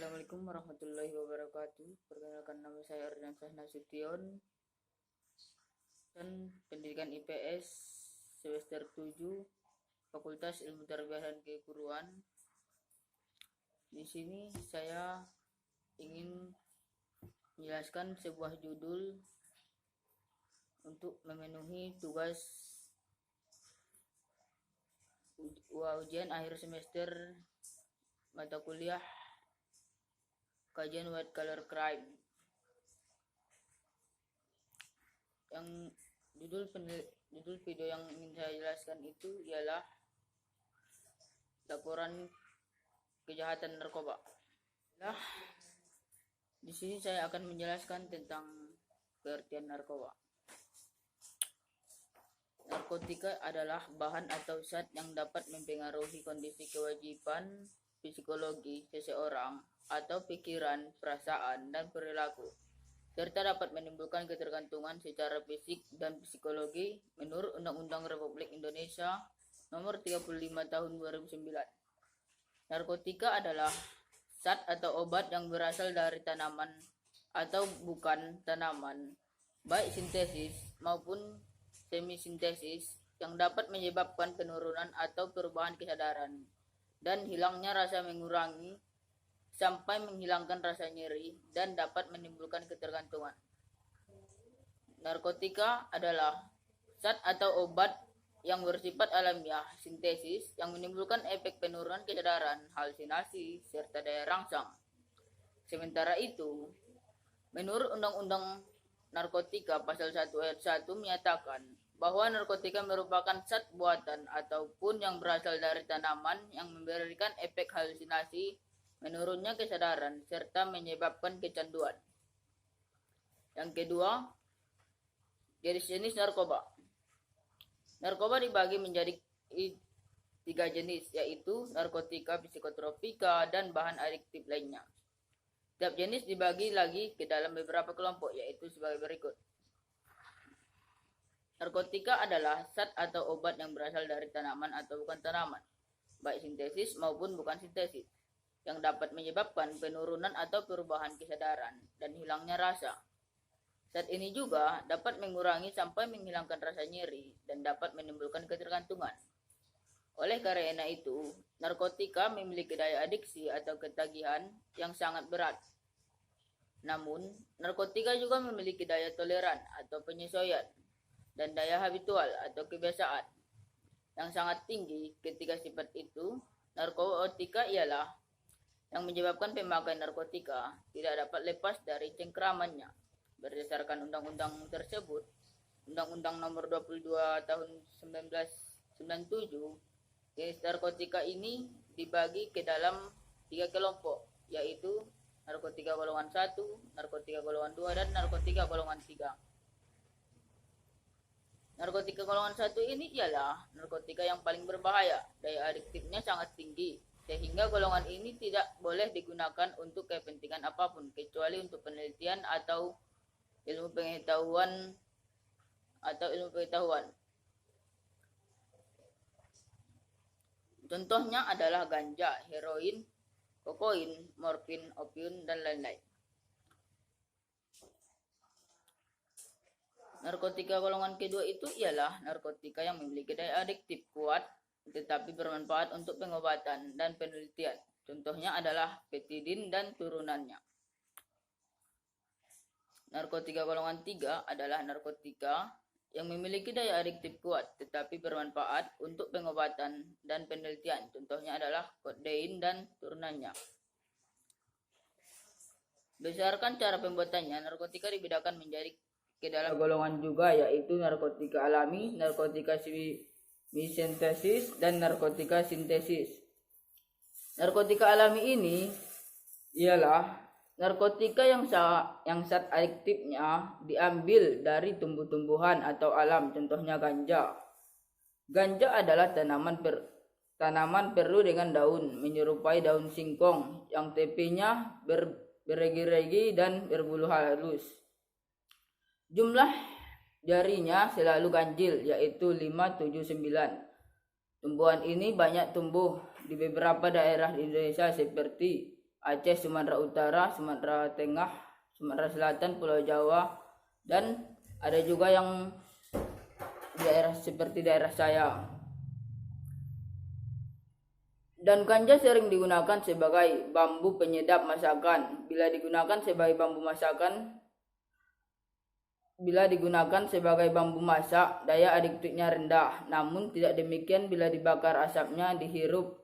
Assalamualaikum warahmatullahi wabarakatuh. Perkenalkan, nama saya Ardiansyah Nasution dan pendidikan IPS semester 7 Fakultas Ilmu Tarbiyah dan Keguruan. Di sini saya ingin menjelaskan sebuah judul untuk memenuhi tugas ujian akhir semester mata kuliah kajian white collar crime. Yang judul video yang ingin saya jelaskan itu ialah laporan kejahatan narkoba. Nah, di sini saya akan menjelaskan tentang pengertian narkoba. Narkotika adalah bahan atau zat yang dapat mempengaruhi kondisi kewajiban psikologi seseorang atau pikiran, perasaan, dan perilaku, serta dapat menimbulkan ketergantungan secara fisik dan psikologi menurut Undang-Undang Republik Indonesia Nomor 35 Tahun 2009. Narkotika adalah zat atau obat yang berasal dari tanaman atau bukan tanaman, baik sintesis maupun semisintesis, yang dapat menyebabkan penurunan atau perubahan kesadaran dan hilangnya rasa, mengurangi sampai menghilangkan rasa nyeri, dan dapat menimbulkan ketergantungan. Narkotika adalah zat atau obat yang bersifat alamiah, sintesis, yang menimbulkan efek penurunan kesadaran, halusinasi, serta daya rangsang. Sementara itu, menurut Undang-Undang Narkotika Pasal 1 Ayat 1 menyatakan bahwa narkotika merupakan zat buatan ataupun yang berasal dari tanaman yang memberikan efek halusinasi, menurunnya kesadaran, serta menyebabkan kecanduan. Yang kedua, jenis narkoba. Narkoba dibagi menjadi 3 jenis, yaitu narkotika, psikotropika, dan bahan adiktif lainnya. Setiap jenis dibagi lagi ke dalam beberapa kelompok, yaitu sebagai berikut. Narkotika adalah zat atau obat yang berasal dari tanaman atau bukan tanaman, baik sintesis maupun bukan sintesis, yang dapat menyebabkan penurunan atau perubahan kesadaran dan hilangnya rasa. Zat ini juga dapat mengurangi sampai menghilangkan rasa nyeri dan dapat menimbulkan ketergantungan. Oleh karena itu, narkotika memiliki daya adiksi atau ketagihan yang sangat berat. Namun, narkotika juga memiliki daya toleran atau penyesuaian dan daya habitual atau kebiasaan yang sangat tinggi. Ketiga sifat itu, narkotika ialah yang menyebabkan pemakai narkotika tidak dapat lepas dari cengkramannya. Berdasarkan undang-undang tersebut, Undang-Undang Nomor 22 Tahun 1997, jenis narkotika ini dibagi ke dalam 3 kelompok, yaitu narkotika golongan 1, narkotika golongan 2, dan narkotika golongan 3. Narkotika golongan 1 ini ialah narkotika yang paling berbahaya, daya adiktifnya sangat tinggi, sehingga golongan ini tidak boleh digunakan untuk kepentingan apapun, kecuali untuk penelitian atau ilmu pengetahuan. Contohnya adalah ganja, heroin, kokain, morfin, opium, dan lain-lain. Narkotika golongan kedua itu ialah narkotika yang memiliki daya adiktif kuat tetapi bermanfaat untuk pengobatan dan penelitian. Contohnya adalah petidin dan turunannya. Narkotika golongan 3 adalah narkotika yang memiliki daya adiktif kuat tetapi bermanfaat untuk pengobatan dan penelitian. Contohnya adalah kodein dan turunannya. Berdasarkan cara pembuatannya, narkotika dibedakan menjadi ke dalam golongan juga, yaitu narkotika alami, narkotika semisintesis, dan narkotika sintesis. Narkotika alami ini ialah narkotika yang zat adiktifnya diambil dari tumbuh-tumbuhan atau alam, contohnya ganja. Ganja adalah tanaman perlu dengan daun menyerupai daun singkong yang tepinya beregi-regi dan berbulu halus. Jumlah jarinya selalu ganjil, yaitu 5, 7, 9. Tumbuhan ini banyak tumbuh di beberapa daerah di Indonesia seperti Aceh, Sumatera Utara, Sumatera Tengah, Sumatera Selatan, Pulau Jawa, dan ada juga yang daerah seperti daerah saya. Dan ganja sering digunakan sebagai bambu penyedap masakan. Bila digunakan sebagai bambu masak, daya adiktifnya rendah. Namun tidak demikian bila dibakar, asapnya dihirup.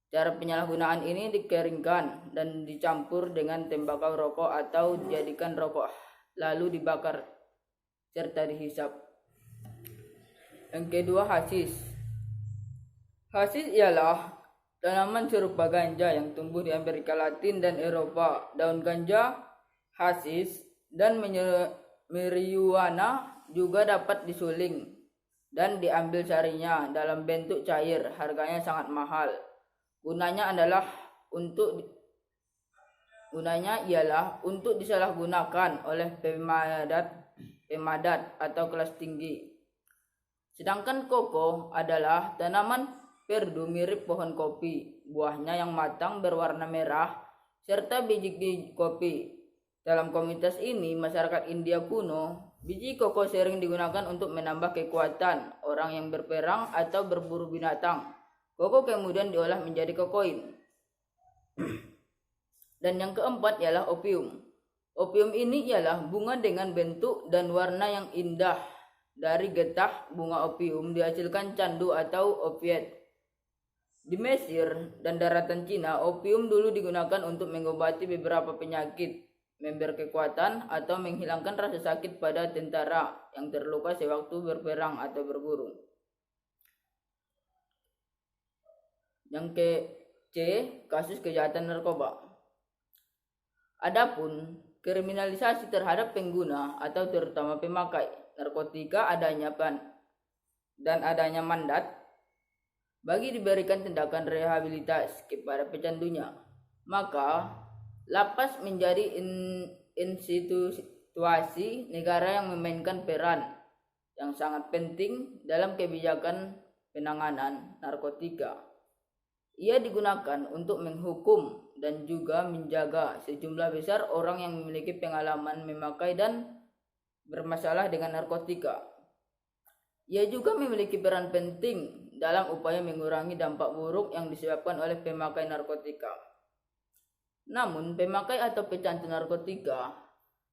Cara penyalahgunaan ini dikeringkan dan dicampur dengan tembakau rokok atau dijadikan rokok lalu dibakar serta dihisap. Yang kedua, hasis. Hasis ialah tanaman serupa ganja yang tumbuh di Amerika Latin dan Eropa. Daun ganja, hasis, dan marijuana juga dapat disuling dan diambil sarinya dalam bentuk cair. Harganya sangat mahal. Gunanya ialah untuk disalahgunakan oleh pemadat atau kelas tinggi. Sedangkan koko adalah tanaman perdu mirip pohon kopi. Buahnya yang matang berwarna merah serta biji kopi. Dalam komunitas ini, masyarakat India kuno, biji koko sering digunakan untuk menambah kekuatan orang yang berperang atau berburu binatang. Koko kemudian diolah menjadi kokoin. Dan yang keempat ialah opium. Opium ini ialah bunga dengan bentuk dan warna yang indah. Dari getah bunga opium dihasilkan candu atau opiat. Di Mesir dan daratan Cina, opium dulu digunakan untuk mengobati beberapa penyakit, memberi kekuatan, atau menghilangkan rasa sakit pada tentara yang terluka sewaktu berperang atau berburu. Yang C, kasus kejahatan narkoba. Adapun kriminalisasi terhadap pengguna atau terutama pemakai narkotika adanya mandat bagi diberikan tindakan rehabilitas kepada pecandunya, maka lapas menjadi institusi negara yang memainkan peran yang sangat penting dalam kebijakan penanganan narkotika. Ia digunakan untuk menghukum dan juga menjaga sejumlah besar orang yang memiliki pengalaman memakai dan bermasalah dengan narkotika. Ia juga memiliki peran penting dalam upaya mengurangi dampak buruk yang disebabkan oleh pemakai narkotika. Namun, pemakai atau pecandu narkotika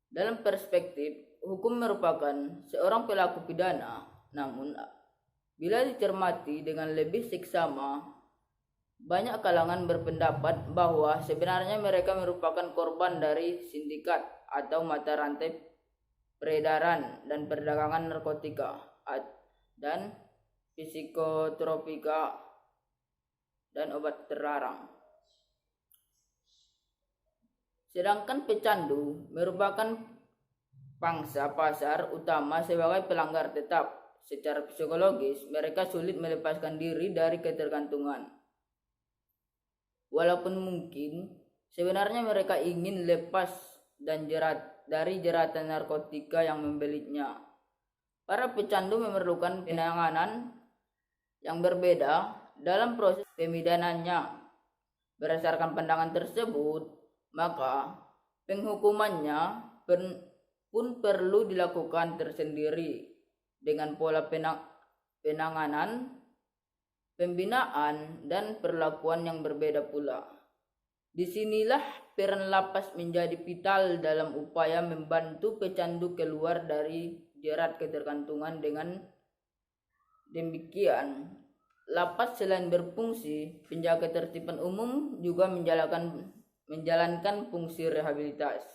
dalam perspektif hukum merupakan seorang pelaku pidana. Namun, bila dicermati dengan lebih seksama, banyak kalangan berpendapat bahwa sebenarnya mereka merupakan korban dari sindikat atau mata rantai peredaran dan perdagangan narkotika dan psikotropika dan obat terlarang. Sedangkan pecandu merupakan pangsa pasar utama sebagai pelanggar tetap. Secara psikologis, mereka sulit melepaskan diri dari ketergantungan. Walaupun mungkin sebenarnya mereka ingin lepas dan dari jeratan narkotika yang membelitnya. Para pecandu memerlukan penanganan yang berbeda dalam proses pemidanannya. Berdasarkan pandangan tersebut, maka penghukumannya pun perlu dilakukan tersendiri dengan pola penanganan, pembinaan, dan perlakuan yang berbeda pula. Disinilah peran lapas menjadi vital dalam upaya membantu pecandu keluar dari jerat ketergantungan. Dengan demikian, lapas selain berfungsi penjaga ketertiban umum juga menjalankan fungsi rehabilitas.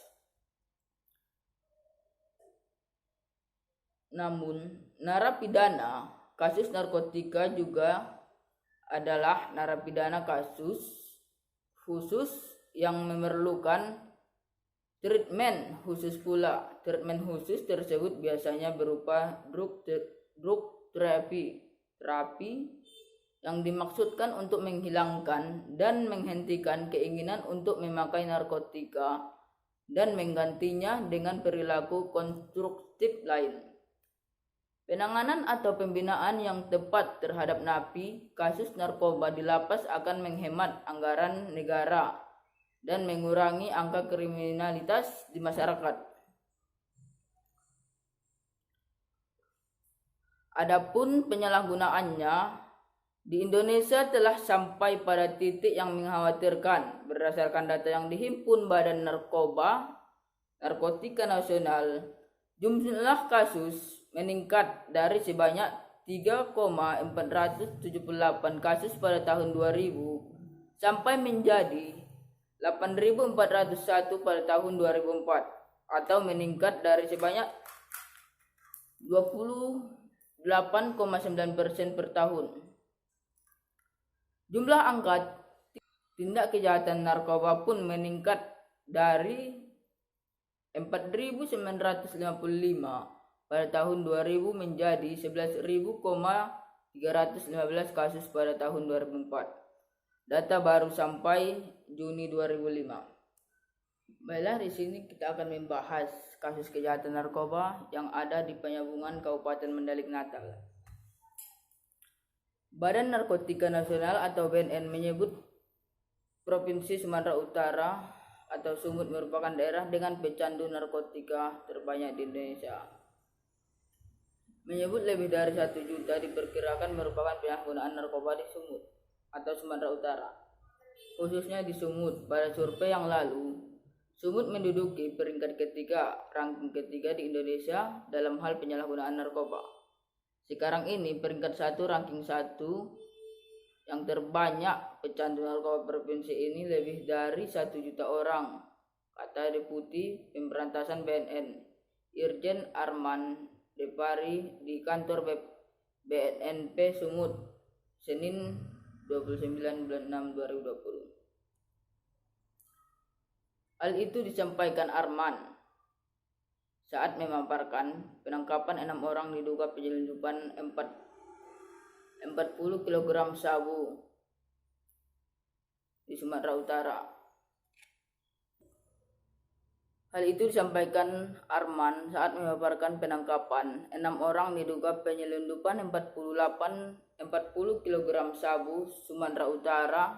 Namun, narapidana kasus narkotika juga adalah narapidana kasus khusus yang memerlukan treatment khusus pula. Treatment khusus tersebut biasanya berupa drug terapi yang dimaksudkan untuk menghilangkan dan menghentikan keinginan untuk memakai narkotika dan menggantinya dengan perilaku konstruktif lain. Penanganan atau pembinaan yang tepat terhadap napi kasus narkoba di lapas akan menghemat anggaran negara dan mengurangi angka kriminalitas di masyarakat. Adapun penyalahgunaannya di Indonesia telah sampai pada titik yang mengkhawatirkan. Berdasarkan data yang dihimpun Badan Narkotika Nasional, jumlah kasus meningkat dari sebanyak 3,478 kasus pada tahun 2000 sampai menjadi 8.401 pada tahun 2004, atau meningkat dari sebanyak 28,9% per tahun. Jumlah angka tindak kejahatan narkoba pun meningkat dari 4.955 pada tahun 2000 menjadi 11.315 kasus pada tahun 2004. Data baru sampai Juni 2005. Baiklah, di sini kita akan membahas kasus kejahatan narkoba yang ada di Penyambungan Kabupaten Mandailing Natal. Badan Narkotika Nasional atau BNN menyebut Provinsi Sumatera Utara atau Sumut merupakan daerah dengan pecandu narkotika terbanyak di Indonesia. Menyebut lebih dari 1 juta diperkirakan merupakan penyalahgunaan narkoba di Sumut atau Sumatera Utara. Khususnya di Sumut, pada survei yang lalu, Sumut menduduki peringkat ranking ketiga di Indonesia dalam hal penyalahgunaan narkoba. Sekarang ini peringkat 1 ranking 1 yang terbanyak pecandu narkoba provinsi ini lebih dari 1 juta orang, kata Deputi Pemberantasan BNN Irjen Arman Depari di kantor BNNP Sumut, Senin 29 bulan 6 2020. Hal itu disampaikan Arman saat memaparkan penangkapan 6 orang diduga penyelundupan 40 kg sabu di Sumatera Utara. Hal itu disampaikan Arman saat memaparkan penangkapan 6 orang diduga penyelundupan 40 kg sabu Sumatera Utara,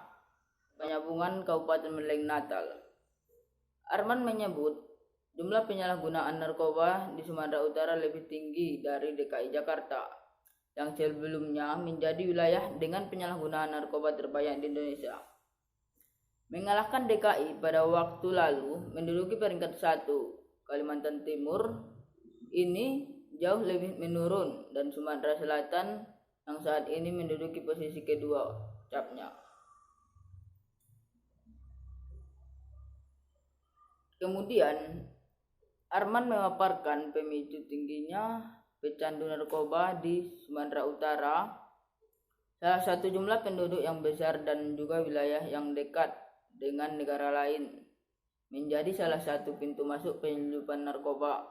Penyambungan Kabupaten Mandailing Natal. Arman menyebut jumlah penyalahgunaan narkoba di Sumatera Utara lebih tinggi dari DKI Jakarta, yang sebelumnya menjadi wilayah dengan penyalahgunaan narkoba terbanyak di Indonesia. Mengalahkan DKI pada waktu lalu menduduki peringkat 1, Kalimantan Timur ini jauh lebih menurun, dan Sumatera Selatan yang saat ini menduduki posisi kedua capnya. Kemudian Arman memaparkan pemicu tingginya pecandu narkoba di Sumatera Utara. Salah satu jumlah penduduk yang besar dan juga wilayah yang dekat dengan negara lain menjadi salah satu pintu masuk penyelundupan narkoba.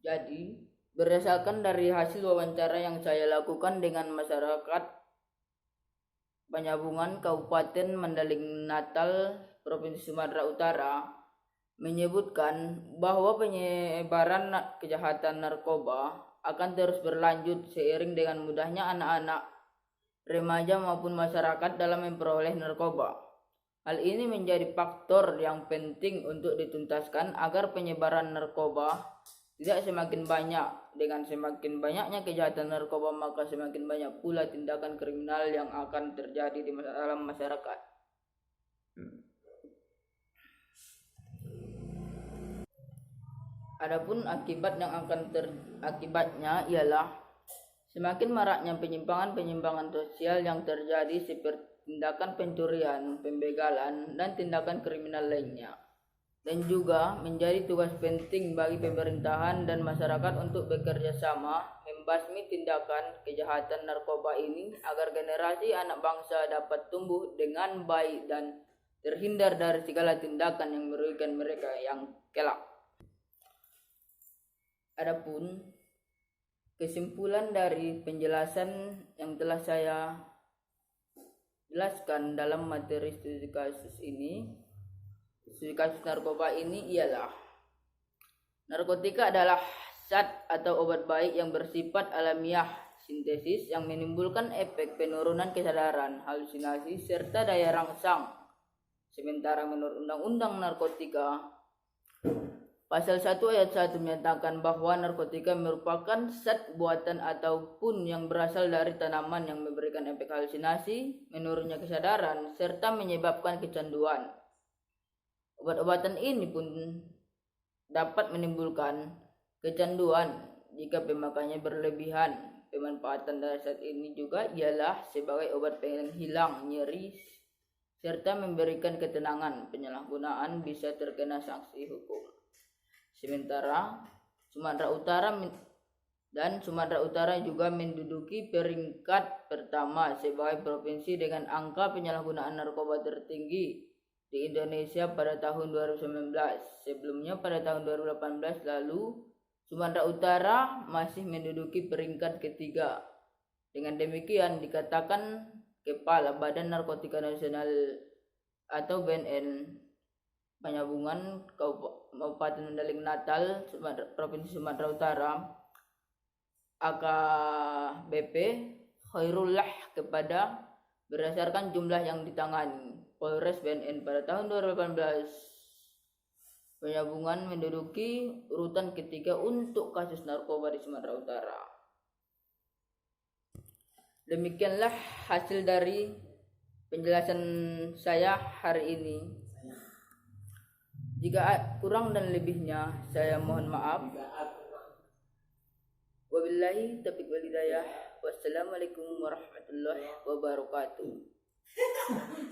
Jadi, berdasarkan dari hasil wawancara yang saya lakukan dengan masyarakat Penyambungan Kabupaten Mandailing Natal, Provinsi Sumatera Utara, menyebutkan bahwa penyebaran kejahatan narkoba akan terus berlanjut seiring dengan mudahnya anak-anak, remaja maupun masyarakat dalam memperoleh narkoba. Hal ini menjadi faktor yang penting untuk dituntaskan agar penyebaran narkoba tidak semakin banyak. Dengan semakin banyaknya kejahatan narkoba, maka semakin banyak pula tindakan kriminal yang akan terjadi di dalam masyarakat. Adapun akibatnya ialah semakin maraknya penyimpangan sosial yang terjadi seperti tindakan pencurian, pembegalan, dan tindakan kriminal lainnya. Dan juga menjadi tugas penting bagi pemerintahan dan masyarakat untuk bekerja sama membasmi tindakan kejahatan narkoba ini agar generasi anak bangsa dapat tumbuh dengan baik dan terhindar dari segala tindakan yang merugikan mereka yang kelak. Adapun kesimpulan dari penjelasan yang telah saya jelaskan dalam materi studi kasus narkoba ini ialah narkotika adalah zat atau obat baik yang bersifat alamiah sintesis yang menimbulkan efek penurunan kesadaran, halusinasi, serta daya rangsang. Sementara menurut Undang-Undang Narkotika, Pasal 1 ayat 1 menyatakan bahwa narkotika merupakan zat buatan ataupun yang berasal dari tanaman yang memberikan efek halusinasi, menurunnya kesadaran, serta menyebabkan kecanduan. Obat-obatan ini pun dapat menimbulkan kecanduan jika pemakaiannya berlebihan. Pemanfaatan dari zat ini juga ialah sebagai obat penghilang nyeri serta memberikan ketenangan. Penyalahgunaan bisa terkena sanksi hukum. Sementara Sumatera Utara juga menduduki peringkat pertama sebagai provinsi dengan angka penyalahgunaan narkoba tertinggi di Indonesia pada tahun 2019. Sebelumnya pada tahun 2018 lalu Sumatera Utara masih menduduki peringkat ketiga. Dengan demikian dikatakan Kepala Badan Narkotika Nasional atau BNN Penyambungan Kabupaten Mandailing Natal, Provinsi Sumatera Utara, AKBP Khairullah kepada berdasarkan jumlah yang ditangani Polres BNN pada tahun 2018. Penyambungan menduduki urutan ketiga untuk kasus narkoba di Sumatera Utara. Demikianlah hasil dari penjelasan saya hari ini. Jika kurang dan lebihnya saya mohon maaf. Wabillahi taufiq wal hidayah. Wassalamualaikum warahmatullahi wabarakatuh.